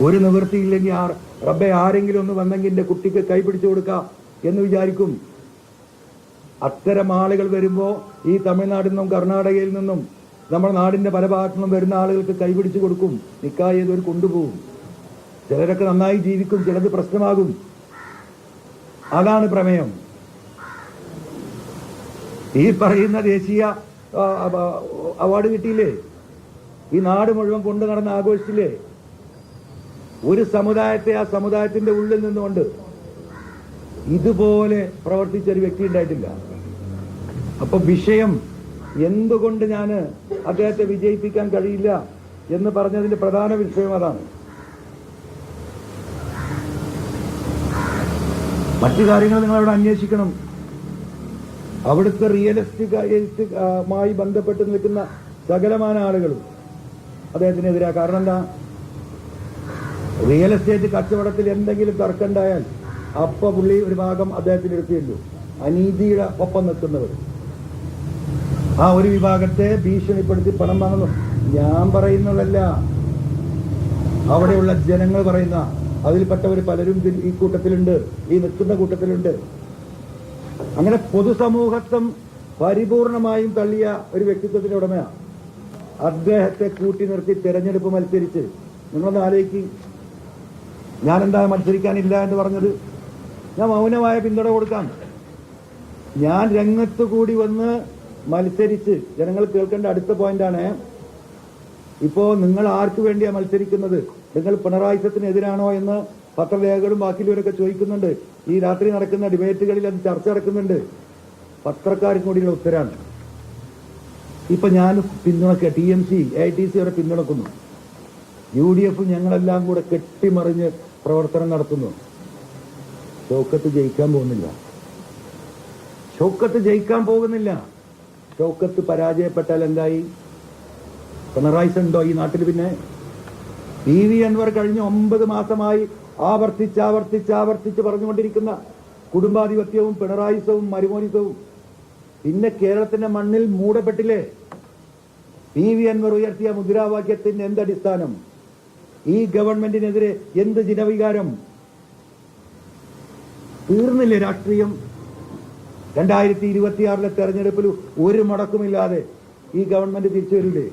ഒരു നിവൃത്തിയില്ലെങ്കിൽ റബ്ബെ ആരെങ്കിലും ഒന്ന് വന്നെങ്കിൽ എൻ്റെ കുട്ടിക്ക് കൈ പിടിച്ചു കൊടുക്കാം എന്ന് വിചാരിക്കും. അത്തരം ആളുകൾ വരുമ്പോൾ ഈ തമിഴ്നാട്ടിൽ നിന്നും കർണാടകയിൽ നിന്നും നമ്മുടെ നാടിന്റെ പല ഭാഗത്തു നിന്നും വരുന്ന ആളുകൾക്ക് കൈപിടിച്ചു കൊടുക്കും, നിക്കാഹ് ചെയ്തവർ കൊണ്ടുപോകും. ചിലരൊക്കെ നന്നായി ജീവിക്കും, ചിലത് പ്രശ്നമാകും. അതാണ് പ്രമേയം. ഈ പറയുന്ന ദേശീയ അവാർഡ് കിട്ടിയില്ലേ, ഈ നാട് മുഴുവൻ കൊണ്ടു നടന്ന് ആഘോഷിച്ചില്ലേ? ഒരു സമുദായത്തെ ആ സമുദായത്തിന്റെ ഉള്ളിൽ നിന്നുകൊണ്ട് ഇതുപോലെ പ്രവർത്തിച്ച ഒരു വ്യക്തി ഉണ്ടായിട്ടില്ല. അപ്പൊ വിഷയം എന്തുകൊണ്ട് ഞാൻ അദ്ദേഹത്തെ വിജയിപ്പിക്കാൻ കഴിയില്ല എന്ന് പറഞ്ഞതിന്റെ പ്രധാന വിഷയം അതാണ്. മറ്റു കാര്യങ്ങൾ നിങ്ങളവിടെ അന്വേഷിക്കണം. അവിടുത്തെ റിയലിസ്റ്റികമായി ബന്ധപ്പെട്ട് നിൽക്കുന്ന സകലമാന ആളുകളും അദ്ദേഹത്തിനെതിരാണ്. കാരണം എന്താ, റിയൽ എസ്റ്റേറ്റ് കച്ചവടത്തിൽ എന്തെങ്കിലും തർക്കമുണ്ടായാൽ അപ്പ പുള്ളി ഒരു ഭാഗം അദ്ദേഹത്തിന് എടുത്തില്ലു. അനീതിയുടെ ഒപ്പം നിൽക്കുന്നവർ ആ ഒരു വിഭാഗത്തെ ഭീഷണിപ്പെടുത്തി പണം വാങ്ങുന്നു. ഞാൻ പറയുന്നതല്ല, അവിടെയുള്ള ജനങ്ങൾ പറയുന്ന, അതിൽപ്പെട്ടവർ പലരും ഈ കൂട്ടത്തിലുണ്ട്, ഈ നിൽക്കുന്ന കൂട്ടത്തിലുണ്ട്. അങ്ങനെ പൊതുസമൂഹത്വം പരിപൂർണമായും തള്ളിയ ഒരു വ്യക്തിത്വത്തിന്റെ ഉടമയാണ്. അദ്ദേഹത്തെ കൂട്ടി നിർത്തി തെരഞ്ഞെടുപ്പ് മത്സരിച്ച്, നിങ്ങളൊന്ന് ആലോചിക്കും, ഞാനെന്താ മത്സരിക്കാനില്ല എന്ന് പറഞ്ഞത്? ഞാൻ മൗനമായ പിന്തുണ കൊടുക്കാം. ഞാൻ രംഗത്ത് കൂടി വന്ന് മത്സരിച്ച്, ജനങ്ങൾ കേൾക്കേണ്ട അടുത്ത പോയിന്റാണ്, ഇപ്പോ നിങ്ങൾ ആർക്ക് വേണ്ടിയാ മത്സരിക്കുന്നത്? നിങ്ങൾ പിണറായിസത്തിനെതിരാണോ എന്ന് പത്രലേഖകളും ബാക്കിയുള്ളവരൊക്കെ ചോദിക്കുന്നുണ്ട്. ഈ രാത്രി നടക്കുന്ന ഡിബേറ്റുകളിൽ അത് ചർച്ച നടക്കുന്നുണ്ട്. പത്രക്കാർക്ക് കൂടിയുള്ള ഉത്തരാണ്. ഇപ്പൊ ഞാൻ പിന്തുണക്കുക, TMC AITC വരെ പിന്തുണക്കുന്നു. UDF ഞങ്ങളെല്ലാം കൂടെ കെട്ടിമറിഞ്ഞ് പ്രവർത്തനം നടത്തുന്നു. ഷൗക്കത്ത് ജയിക്കാൻ പോകുന്നില്ല. ഷൗക്കത്ത് ജയിക്കാൻ പോകുന്നില്ല. ഷൗക്കത്ത് പരാജയപ്പെട്ടാൽ എന്തായി? പിണറായിസുണ്ടോ ഈ നാട്ടിൽ? പിന്നെ PV അൻവർ കഴിഞ്ഞ 9 മാസമായി ആവർത്തിച്ച് പറഞ്ഞുകൊണ്ടിരിക്കുന്ന കുടുംബാധിപത്യവും പിണറായിസവും മരുമോനിസവും പിന്നെ കേരളത്തിന്റെ മണ്ണിൽ മൂടപ്പെട്ടില്ലേ? PV അൻവർ ഉയർത്തിയ മുദ്രാവാക്യത്തിന് എന്തടിസ്ഥാനം? ഈ ഗവൺമെന്റിനെതിരെ എന്ത് ജനവികാരം? തീർന്നില്ലേ രാഷ്ട്രീയം? 2026 തെരഞ്ഞെടുപ്പിൽ ഒരു മുടക്കുമില്ലാതെ ഈ ഗവൺമെന്റ് തിരിച്ചു വരില്ലേ?